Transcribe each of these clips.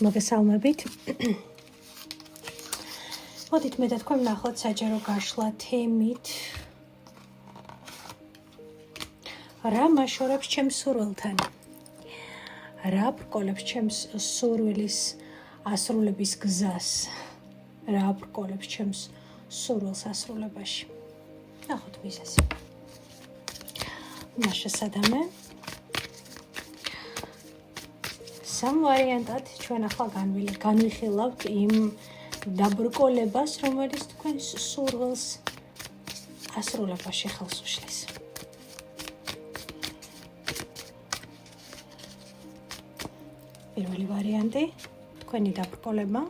მოგესალმებით. მოდით მე და თქვენ ვნახოთ საჯარო გაშლა თემით. რა მაშორებს ჩემს სურვილთან? რა ბრკოლებს ჩემს სურვილის ასრულების გზას? რა ბრკოლებს ჩემს სურვილს ასრულებაში? ნახოთ მისას. მაშასადამე სამ ვარიანტად ჩვენ ახლა განვიხილავთ იმ დაბრკოლებას, რომელიც თქვენს სურვილს ასრულებაში ხელს უშლის. პირველი ვარიანტი თქვენი დაბრკოლება,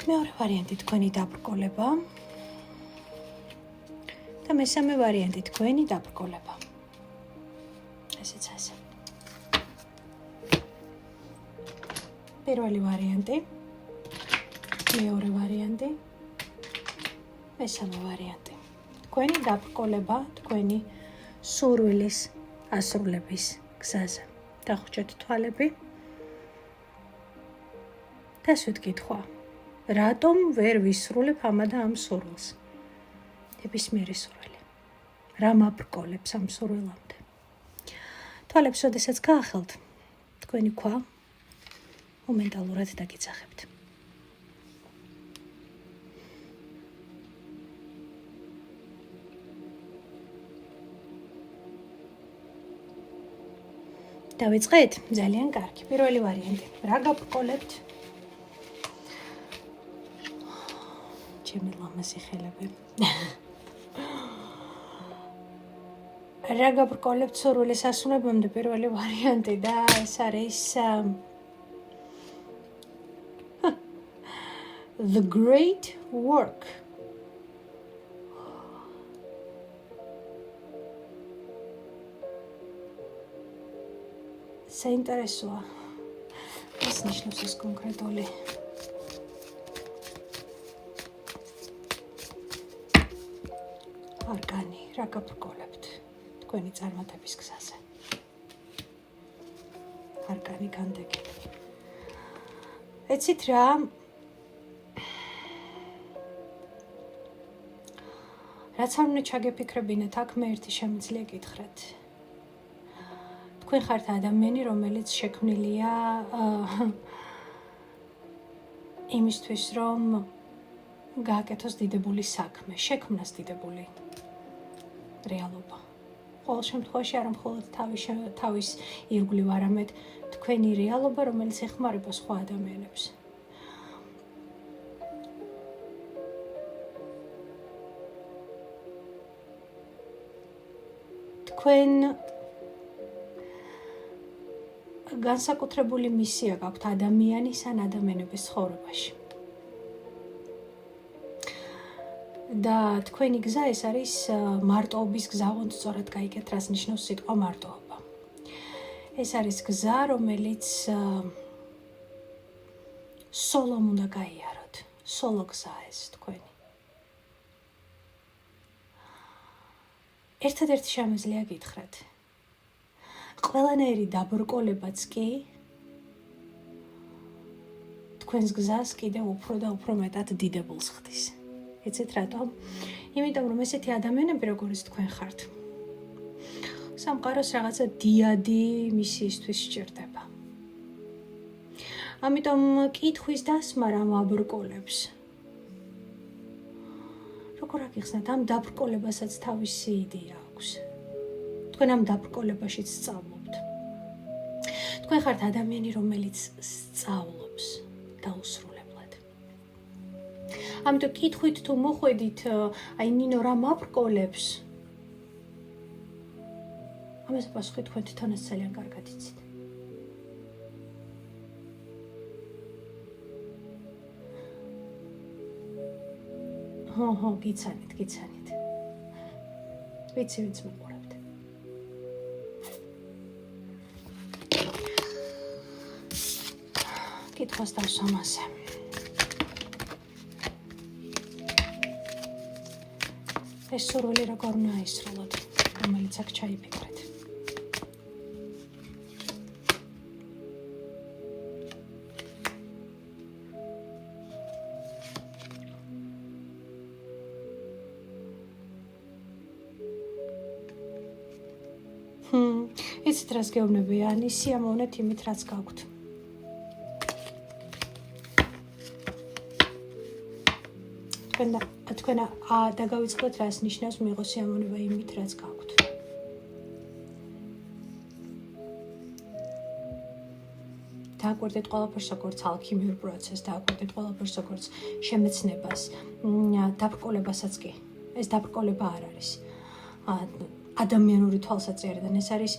მეორე ვარიანტი თქვენი დაბრკოლება და მესამე ვარიანტი თქვენი დაბრკოლება. ესეც ასე. პირველი ვარიანტი, მეორე ვარიანტი, მესამე ვარიანტი. თქვენი დაბრკოლება, თქვენი სურვილის ასრულების გზაზე. დახვჭეთ თვალები. დასვით კითხვა. რატომ ვერ ვისრულებ ამადა ამ სურვილს? ნებისმიერი სურვილი. რა მაბრკოლებს ამ სურვილამდე? თვალებს როდესაც გაახელთ, თქვენი ქვა მომენტალურად დაგიძახებთ. დავიწყეთ? ძალიან კარგი. პირველი ვარიანტი. რა გაბრკოლებთ? ჩემი ლამაზი ხელები. რა გაბრკოლებთ სურვილის ასრულებამდე? პირველი ვარიანტი და ეს არის the great work. საინტერესოა. ეს ნიშნავს ეს კონკრეტული არკანი. რა გაბრკოლებთ თქვენი წარმატების გზაზე? არკანი განდეგილი. ეცით რა? რაც არ უნდა ჩაგეფიქრებინათ, აქ მე ერთი შემიძლია გითხრათ. თქვენ ხართ ადამიანი, რომელიც შექმნილია იმისთვის, რომ გააკეთოს დიდებული საქმე, შექმნას დიდებული რეალობა. ყოველ შემთხვევაში არა მხოლოდ თავის ირგვლივ, არამედ თქვენი რეალობა, რომელიც ეხმარება სხვა ადამიანებს. თქვენ განსაკუთრებული მისია გაქვთ ადამიანის ან ადამიანების ცხოვრებაში. და თქვენი გზა ეს არის მარტოობის გზა, ოღონდ სწორად გაიგეთ, რას ნიშნავს სიტყვა მარტოობა. ეს არის გზა, რომელიც სოლომ უნდა გაიაროთ. სოლო გზა ეს თქვენი. ერთადერთი შემიძლია გითხრათ. ყველანაირი დაბრკოლებაც კი თქვენს გზას კიდევ უფრო და უფრო მეტად დიდებულს ხდის. იცით რატომ? იმიტომ რომ ესეთი ადამიანები, როგორც თქვენ ხართ, სამყაროს რაღაცა დიადი მისიისთვის სჭირდება. ამიტომ კითხვის დასმა რა მაბრკოლებს. როგორ აგიხსნათ, ამ დაბრკოლებასაც თავისი იდეა აქვს. თქვენ ამ დაბრკოლებაშიც სწავლობთ. თქვენ ხართ ადამიანი, რომელიც სწავლობს დაუსრულებლად. ამიტომ კითხვით თუ მოხვედით, აი ნინო რა მაბრკოლებს? ამას პასუხი თქვენ თვითონაც ძალიან კარგად იცით. ჰო, გიცანით. ვიცი ვინც მოყურებთ. კითხვას დავსვამ ასე. ეს სურვილი როგორ უნდა აისრულოთ, რომელიც აქ ჩაიფიქრეთ. იცით რას გეუბნებიან, სიამოვნეთ იმით რაც გაქვთ. თქვენ დაგავიწყდეთ რას ნიშნავს მიიღო სიამოვნება იმით რაც გაქვთ. დააკვირდეთ ყველაფერს როგორც ალქიმიურ პროცესს, დააკვირდეთ ყველაფერს როგორც შემეცნებას, დაბრკოლებასაც კი. ეს დაბრკოლება არ არის. ადამიანური თვალსაჩინოდან ეს არის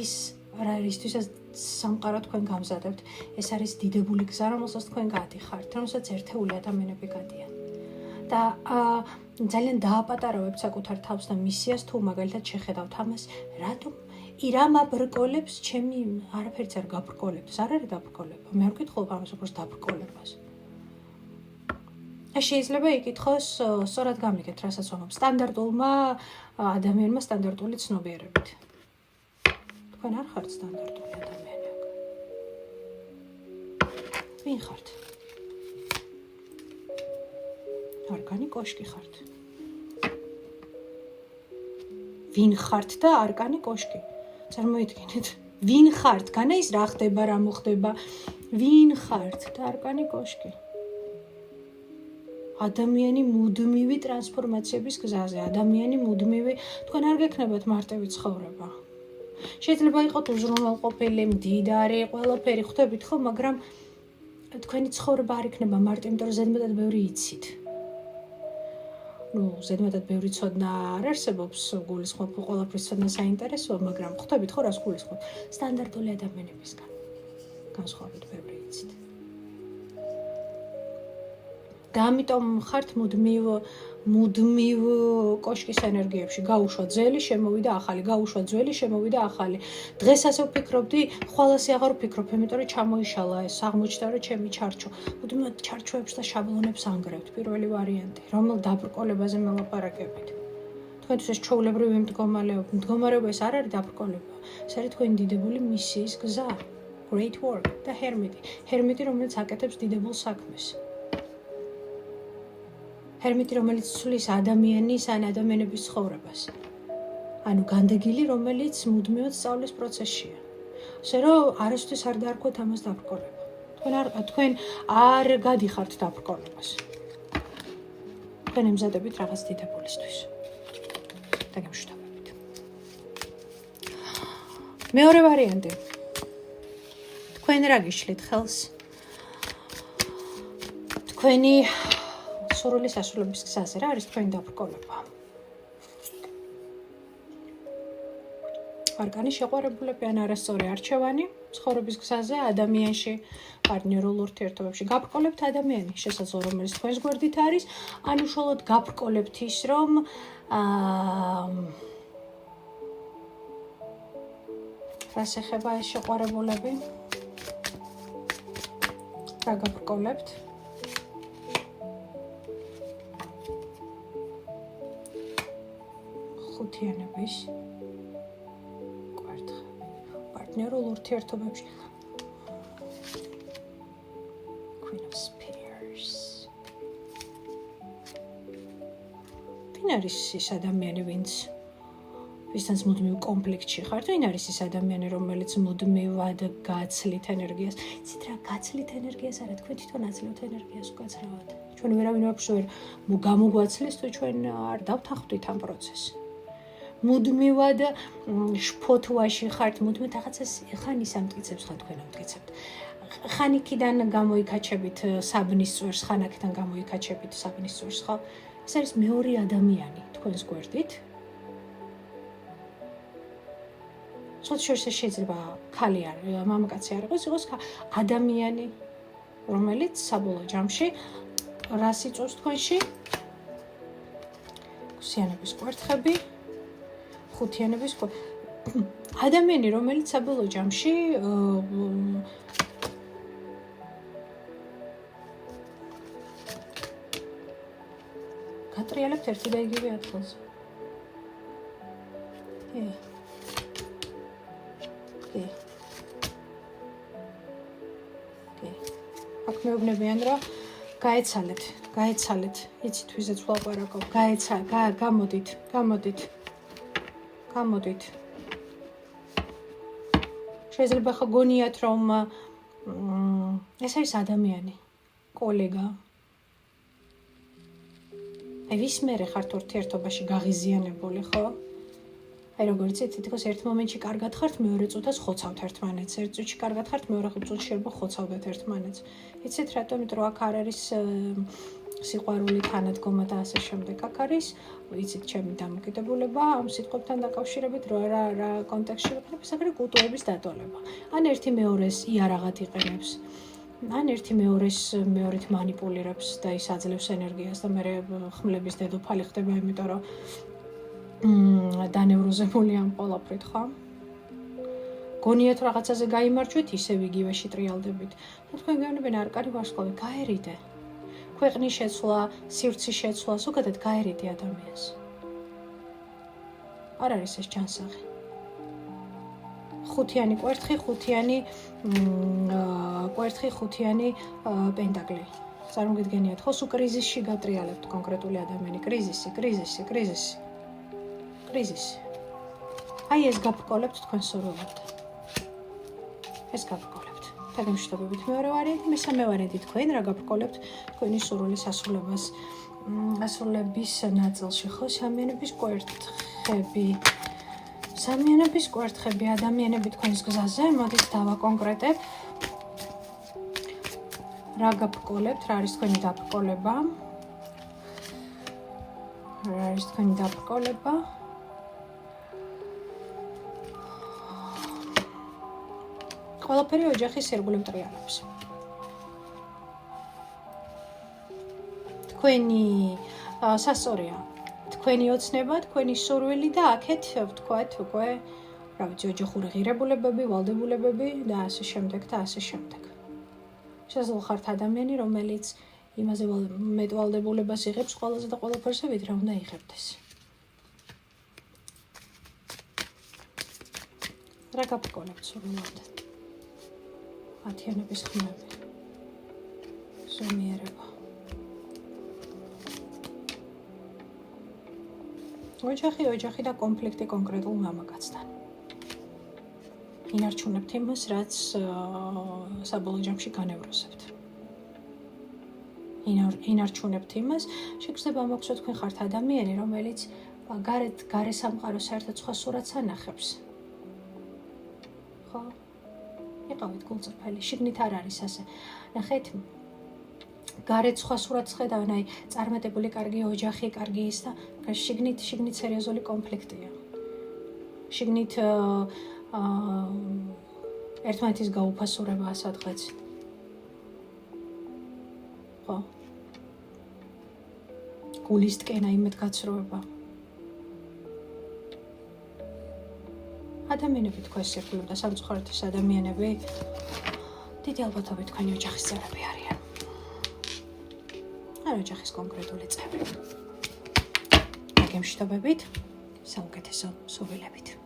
ის რა რისთვისაც სამყარო თქვენ გამზადებთ. ეს არის დიდებული გზა, რომელსაც თქვენ გადიხართ, რომელსაც ერთეული ადამიანები გადიან. და ძალიან დააპატარავებთ საკუთარ თავს და მისიას თუ მაგალითად შეხედავთ ამას, რატომ ირამ აბრკოლებს ჩემი არაფერიც არ გაბრკოლებს. არ არის დაბრკოლება. მე არ ვკითხულობ ამას როგორც დაბრკოლებას. შეიძლება იკითხოს სწორად გამიგეთ, რასაც ვამბობ. სტანდარტულმა ადამიანმა სტანდარტული ცნობიერებით. თქვენ არ ხართ სტანდარტული ადამიანი. ვინ ხართ? არკანი კოშკი ხართ. ვინ ხართ და არკანი კოშკი? წარმოიდგინეთ, ვინ ხართ? განა ის რა ხდება, რა მოხდება? ვინ ხართ და არკანი კოშკი? ადამიანი მუდმივი ტრანსფორმაციების გზაზე, ადამიანი მუდმივი, თქვენ არ გექნებათ მარტივი ცხოვრება. შეიძლება იყოთ უზრუნველყოფილი, მდიდარი, ყველაფერი ხვდებით ხო, მაგრამ თქვენი ცხოვრება არ იქნება მარტივი, იმიტომ რომ ზედმეტად ბევრი იცით. ზედმეტად ბევრი ცოდნა არ არსებობს, გულისხმობ ყველაფრის ცოდნა საინტერესოა, მაგრამ ხვდებით ხო რას გულისხმობ? სტანდარტული ადამიანებისგან. განსხვავებით ბევრი იცით. და ამიტომ ხართ მუდმივ კოშკის ენერგიებში. გაუშვა ძველი, შემოვიდა ახალი, გაუშვა ძველი, შემოვიდა ახალი. დღეს ასე ვფიქრობდი, ხვალ ასე აღარ ვფიქრობ, იმიტომ რომ ჩამოიშალა ეს, აღმოჩნდა რომ ჩემი ჩარჩო. მუდმივად ჩარჩოებს და შაბლონებს ანგრევთ. პირველი ვარიანტი, რომელ დაბრკოლებაზე მელაპარაკებით. თქვენთვის ეს ჩვეულებრივი მდგომარეობა ეს არ არის დაბრკოლება. ეს არის თქვენი დიდებული მისიის გზა. Great work და ჰერმიტი, რომელიც აკეთებს დიდებულ საქმეს. ჰერმიტი, რომელიც ცვლის ადამიანის ან ადამიანების ცხოვრებას. ანუ განდეგილი, რომელიც მუდმივად სწავლის პროცესშია. ასე რომ არასდროს არ დაარქვათ ამას დაბრკოლება. თქვენ არ გადიხართ დაბრკოლებას. თქვენ ემზადებით რაღაც დიდებულისთვის. და გემშვიდობებით. მეორე ვარიანტი. თქვენ რა გიშლით ხელს? თქვენი სურვილი სასრულების გზაზე რა არის თქვენი დაბრკოლება? არკანი შეყვარებულები ან არასწორი არჩევანი ცხოვრების გზაზე, ადამიანში, პარტნიორულ ურთიერთობებში. გაბრკოლებთ ადამიანი, შესაძლოა რომელიც თქვენს გვერდით არის, ან უშუალოდ გაბრკოლებთ ის, რომ რას ეხება ეს შეყვარებულები? რა გაბრკოლებთ? ხუთიანების კვარტხები. პარტნიორულ ურთიერთობებში. Queen of Spears. ვინ არის ის ადამიანი, ვისაც მუდმივ კონფლიქტში ხართ? ვინ არის ის ადამიანი, რომელიც მუდმივად გაცლით ენერგიას? იცით რა, გაცლით ენერგიას არა, თქვენ თვითონ აცლევთ ენერგიას უკაცრავად. ჩვენ ვერავინ ვაფშე ვერ გამოგვაცლეს, თუ ჩვენ არ დავთანხმდით ამ პროცესს. მუდმივად შფოთვაში ხართ, მუდმივად რაღაცას ხან ის ამტკიცებს, ხან თქვენ ამტკიცებთ. ხან იქიდან გამოიკაჩებით საბნის წვერს, ხან აქედან გამოიკაჩებით საბნის წვერს, ხო? ეს არის მეორე ადამიანი თქვენს გვერდით. შეიძლება ქალი არ, მამაკაცი არ იყოს, იყოს ადამიანი, რომელიც საბოლოო ჯამში რას იწვევს თქვენში? ხუთიანების კვერთხები. ხუთიანების ადამიანი, რომელიც საბოლოო ჯამში გატრიალებთ ერთი და იგივე ადგილზე. აქ მეუბნებიან, რომ გაეცალეთ, იცით ვიზეც ვლაპარაკობ, გამოდით. შეიძლება ხო გონიათ რომ ეს არის ადამიანი, კოლეგა. აი ვის მერე ხართ ურთიერთობაში გაღიზიანებული, ხო? აი როგორც იცით, თითქოს ერთ მომენტში კარგად ხართ, მეორე წუთას ხოცავთ ერთმანეთს. ერთ წუთში კარგად ხართ, მეორე წუთში შეიძლება ხოცავდეთ ერთმანეთს. იცით რატომ? იმიტომ რომ აქ არ არის სიყვარული, თანადგომა და ასე შემდეგ. აქ არის, იცით, ჩემი დამოკიდებულება ამ სიტყვებთან დაკავშირებით, რა კონტექსტში ვიყენებ, ეს არის კულტურების დატოვება. ან ერთი მეორეს იარაღად იყენებს. ან ერთი მეორით მანიპულირებს და ის აძლევს ენერგიას და მე ხმლების დედოფალი ხდება, იმიტომ რომ დანევროზებული ამ ყველაფრით, ხო? გონიათ რაღაცაზე გაიმარჯვეთ, ისევ იგივეში ტრიალდებით. და თქვენ გეუბნებიან არ კარი ვარსკვლავი, გაერიდე. ქვეყნის შეცვლა, სივრცის შეცვლა, ზოგადად გაერიდე ადამიანს. არ არის ეს ჯანსაღი. ხუთიანი კვერთხი, ხუთიანი პენტაკლი. წარმოგიდგენიათ, ხო, სულ კრიზისში გატრიალებთ კონკრეტული ადამიანი, კრიზისი. აი ეს გაბრკოლებთ თქვენ სურვილებთან. ეს გაბრკოლებთ. თაგემშვიდობებით მეორე ვარიანტი, მესამე ვარიანტი თქვენ რა გაბრკოლებთ თქვენი სურვილის ასრულების ნაწილში, ხო, სამიანების კვერთხები, ადამიანები თქვენის გზაზე, მოდით დავაკონკრეტებ. რა გაბრკოლებთ, რა არის თქვენი დაბრკოლება? ყველაფერი ოჯახის ირგვლივ ტრიალებს. თქვენი სასწორია, თქვენი ოცნება, თქვენი სურვილი და აქეთ ვთქვათ უკვე, რა ვიცი, ოჯახური ღირებულებები, ვალდებულებები და ასე შემდეგ. შესაძლოა ხართ ადამიანი, რომელიც იმაზე მეტ ვალდებულებას იღებს ყველაზე და ყველაფერზე, ვიდრე უნდა იღებდეს. რა გაბრკოლებთ სურვილებთან? ათიანების ხმები, ზომიერება. ოჯახი და კონფლიქტი კონკრეტულ მამაკაცთან. ინარჩუნებთ იმას, რაც საბოლოო ჯამში განევროზებთ. ინარჩუნებთ იმას, შეგრძნება მოგცვა თქვენ ხართ ადამიანი, რომელიც გარე სამყაროს საერთოდ სხვა სურათს ანახებს. ხო? იყავით გულწრფელი, შიგნით არ არის ასე. ნახეთ, გარეთ სხვა სურათს ხედავენ, აი წარმატებული, კარგი ოჯახი, კარგი ის და შიგნით სერიოზული კონფლიქტია. შიგნით ერთმანეთის გაუფასურება სადღაც. ხო? გულის ტკენა, იმედგაცრუება. ადამიანები თქვენს ირგვლივ და სამწუხაროდ ეს ადამიანები დიდი ალბათობით თქვენი ოჯახის წევრები არიან. არ ოჯახის კონკრეტული წევრი. გემშვიდობებით, საუკეთესო სურვილებით.